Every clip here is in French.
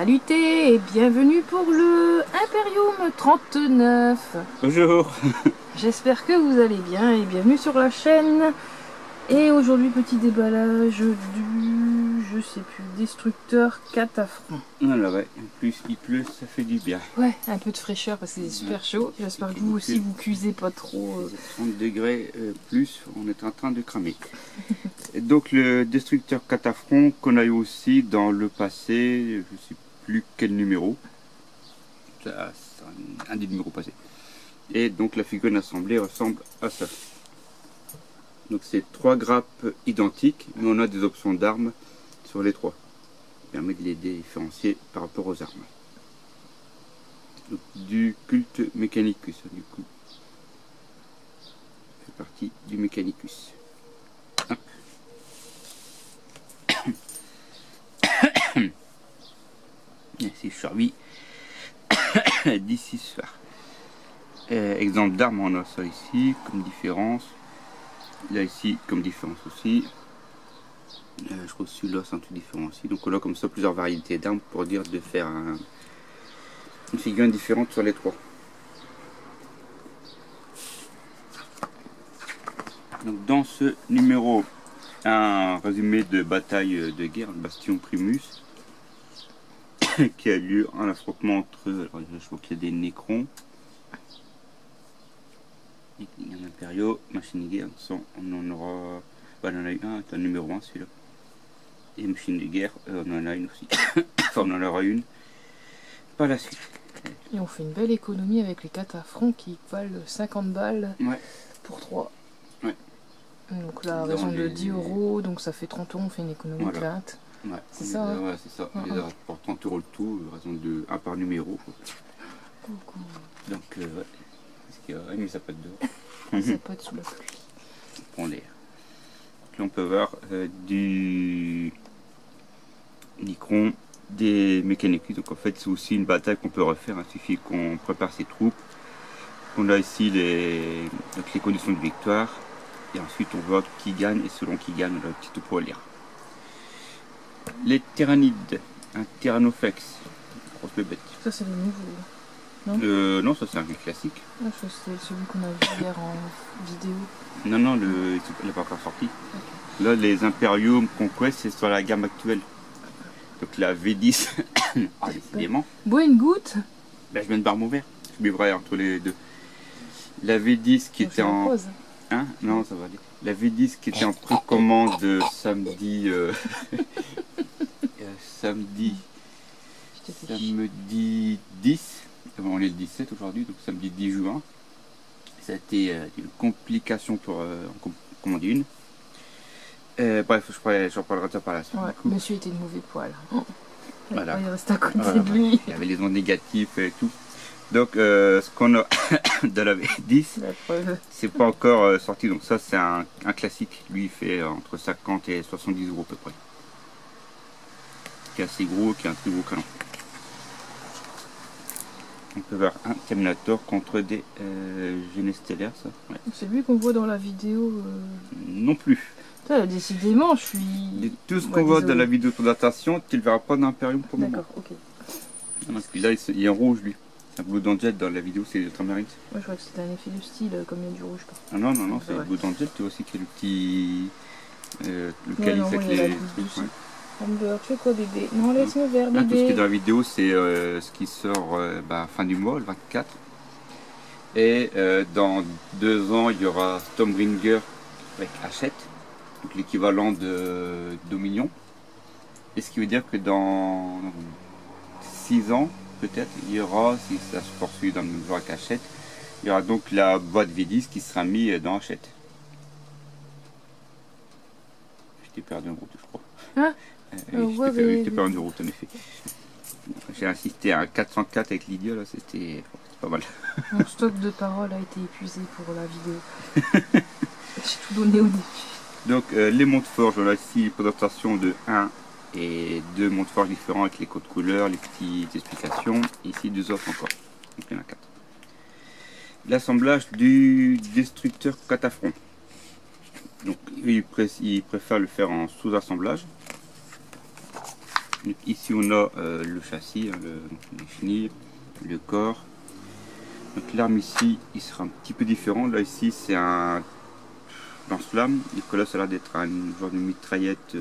Salutez et bienvenue pour le Imperium 39. Bonjour. J'espère que vous allez bien et bienvenue sur la chaîne. Et aujourd'hui petit déballage du, je sais plus, destructeur catafron. Voilà, ouais, en plus il pleut, ça fait du bien. Ouais, un peu de fraîcheur parce que c'est super chaud. J'espère que vous aussi vous cuisez pas trop. 30 degrés plus, on est en train de cramer. Et donc le destructeur catafron qu'on a eu aussi dans le passé, je ne sais plus quel numéro. C'est un des numéros passés. Et donc la figurine assemblée ressemble à ça. Donc c'est 3 grappes identiques, mais on a des options d'armes sur les 3. Ça permet de les différencier par rapport aux armes. Donc, du culte Mechanicus, du coup. Ça fait partie du Mechanicus. Hop. C'est Charby. D'ici soir. Exemple d'armes, on a ça ici, comme différence. Là ici, comme différence aussi. Je trouve celui-là c'est un truc différent aussi. Donc on a comme ça plusieurs variétés d'armes pour dire de faire une figurine différente sur les 3. Donc dans ce numéro, un résumé de bataille de guerre, le bastion Primus, qui a lieu en affrontement entre, alors je vois qu'il y a des Nécrons, un impériaux, machine de guerre, on en aura, on en a eu un, c'est un numéro 1 celui-là. Et machine de guerre, on en a une aussi. Enfin, on en aura une par la suite. Et on fait une belle économie avec les catafrons qui valent 50 balles pour 3. Ouais. Donc là, à raison de 10 €, donc ça fait 30 €, on fait une économie de 20. Ouais, c'est ça, hein. Ouais, c'est ça. Les a pour 30 € le tout, à raison de 1 par numéro. Coucou. Donc, ouais. Parce qu'il y a une sapate dehors. Ça peut être sous la pluie. On prend l'air. Là, on peut voir du Necron, des Mechanicus. Donc, en fait, c'est aussi une bataille qu'on peut refaire. Il suffit qu'on prépare ses troupes. On a ici les conditions de victoire. Et ensuite, on voit qui gagne. Et selon qui gagne, on a un petit topo à lire. Les Tyrannides. Un Tyrannofex. Grosse bébête. Ça, c'est le nouveau. Non, non, ça c'est un classique. Ah, je c'est celui qu'on a vu hier en vidéo. Non, non, il n'est pas encore sorti. Okay. Là, les Imperium Conquest, c'est sur la gamme actuelle. Donc la V10. Ah, décidément. Bois une goutte. Là, je viens de barre mon verre. Je buvrai entre les deux. La V10 qui était en. Hein? Non, ça va aller. La V10 qui était en précommande samedi. Samedi 10. On est le 17 aujourd'hui, donc samedi 10 juin. Ça a été une complication pour en commander une. Bref, j'en parlerai de ça par la suite. Ouais, monsieur était de mauvais poil. Voilà. Il reste à côté de lui. Il y avait les ondes négatives et tout. Donc, ce qu'on a de la V10, c'est pas encore sorti. Donc, ça, c'est un classique. Lui, il fait entre 50 et 70 € à peu près. Qui est assez gros, qui a un très gros canon. On peut voir un Terminator contre des Genestellaires, ça. Ouais. C'est lui qu'on voit dans la vidéo. Non plus. Putain, décidément, je suis. De tout ce qu'on voit dans la vidéo de présentation, tu ne le verras pas d'Imperium pour le moment. D'accord, ok. Non, parce que là, il est en rouge, lui. C'est un Blood Angel dans la vidéo, c'est les Ultramarines. Moi, je crois que c'était un effet de style, comme il y a du rouge. Ah non, non, non, c'est le Blood Angel, tu vois aussi qu'il y a le petit. Le calice avec les. Amber, tu fais quoi bébé? Non, laisse-moi vers bébé. Tout ce qui est dans la vidéo, c'est ce qui sort fin du mois, le 24. Et dans 2 ans, il y aura Stormbringer avec Hachette, donc l'équivalent de Dominion. Et ce qui veut dire que dans 6 ans, peut-être, il y aura, si ça se poursuit dans le même genre avec Hachette, il y aura donc la boîte V10 qui sera mise dans Hachette. Je t'ai perdu en route, je crois. Hein? Je t'ai perdu en route en effet. J'ai insisté à 404 avec Lydia, là, c'était pas mal. Mon stock de paroles a été épuisé pour la vidéo. J'ai tout donné au début. Donc les monte-forges, on a ici une présentation de 1 et 2 monte-forges différents avec les codes couleurs, les petites explications. Et ici 2 autres encore. Donc il y en a 4. L'assemblage du destructeur catafron. Donc il préfère le faire en sous-assemblage. Donc, ici on a le châssis, hein, les chenilles, le corps. Donc l'arme ici, il sera un petit peu différent. Là ici c'est un lance-flamme, et que là ça a l'air d'être un genre de mitraillette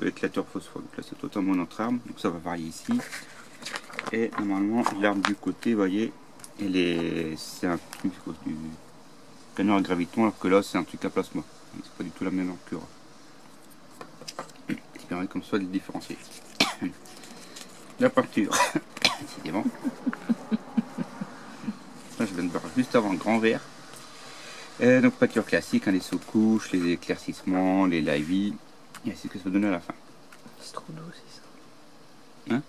éclateur phosphore. Donc là c'est totalement notre arme, donc ça va varier ici. Et normalement l'arme du côté, vous voyez, c'est un truc du canon à graviton, alors que là c'est un truc à plasma. C'est pas du tout la même envergure. Ce qui permet comme ça de les différencier. La peinture, décidément. Là je viens de voir juste avant le grand vert. Donc peinture classique, hein, les sous-couches, les éclaircissements, les lavis, et c'est ce que ça donne à la fin. C'est trop d'eau, c'est ça. Hein?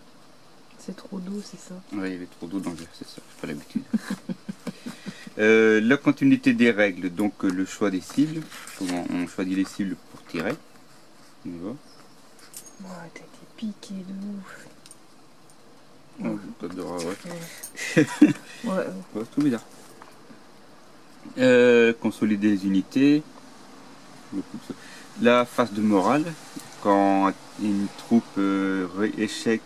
C'est trop d'eau, c'est ça. Oui, il y avait trop d'eau dans le verre, c'est ça, j'ai pas l'habitude. La continuité des règles, donc le choix des cibles. On choisit les cibles pour tirer. On y va. Ouais, t'as été piqué de ouf. Oh, j'adore, ouais. Ouais. C'est tout bizarre. Consolider les unités. La phase de morale, quand une troupe échec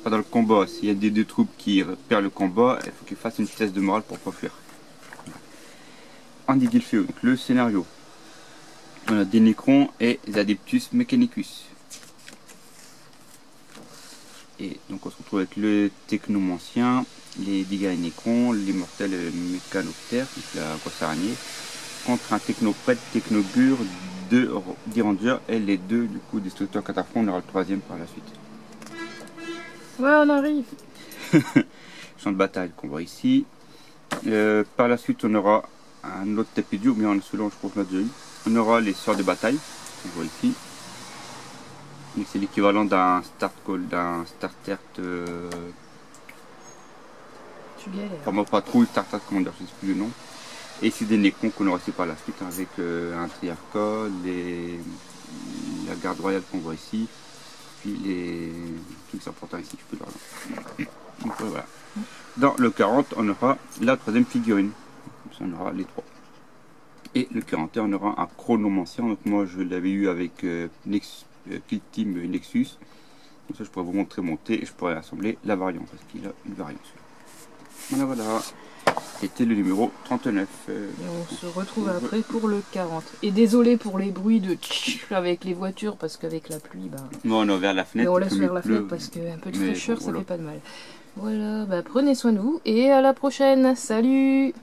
pendant le combat, s'il y a des deux troupes qui perdent le combat, il faut qu'ils fassent une test de morale pour ne pas fuir. Andy Gilfeo, donc le scénario. On a des Nécrons et des Adeptus Mechanicus. Et donc on se retrouve avec le Technomancien, les dégâts Nécrons, les mortels Mécanoptères, donc la grosse araignée, contre un Technoprêtre, Technogure, deux D-Rangers et les deux du coup Destructeurs Cataphrons. On aura le troisième par la suite. Ouais, on arrive. Champ de bataille qu'on voit ici. Par la suite on aura un autre tapis dur, mais celui-là je crois qu'on a déjà eu. On aura les sorts de bataille, qu'on voit ici. C'est l'équivalent d'un start call, d'un starter Tu galères. format patrouille, starter commander, je ne sais plus le nom. Et ici des Nécrons qu'on aura aussi par la suite, hein, avec un triarcat, la garde royale qu'on voit ici, puis les trucs importants ici, je peux le regarder. Donc voilà. Dans le 40, on aura la troisième figurine. Comme ça, on aura les trois. Et le 41, on aura un chronomancien. Donc moi, je l'avais eu avec Kill Team Nexus. Comme ça, je pourrais vous montrer mon T et je pourrais assembler la variante parce qu'il a une variante. Voilà, voilà. C'était le numéro 39. Et on se retrouve après pour le 40. Et désolé pour les bruits de avec les voitures parce qu'avec la pluie, bah. Bon, on a ouvert la fenêtre. Et on laisse ouvrir la fenêtre parce qu'un peu de fraîcheur, ça fait pas de mal. Voilà, bah prenez soin de vous et à la prochaine. Salut!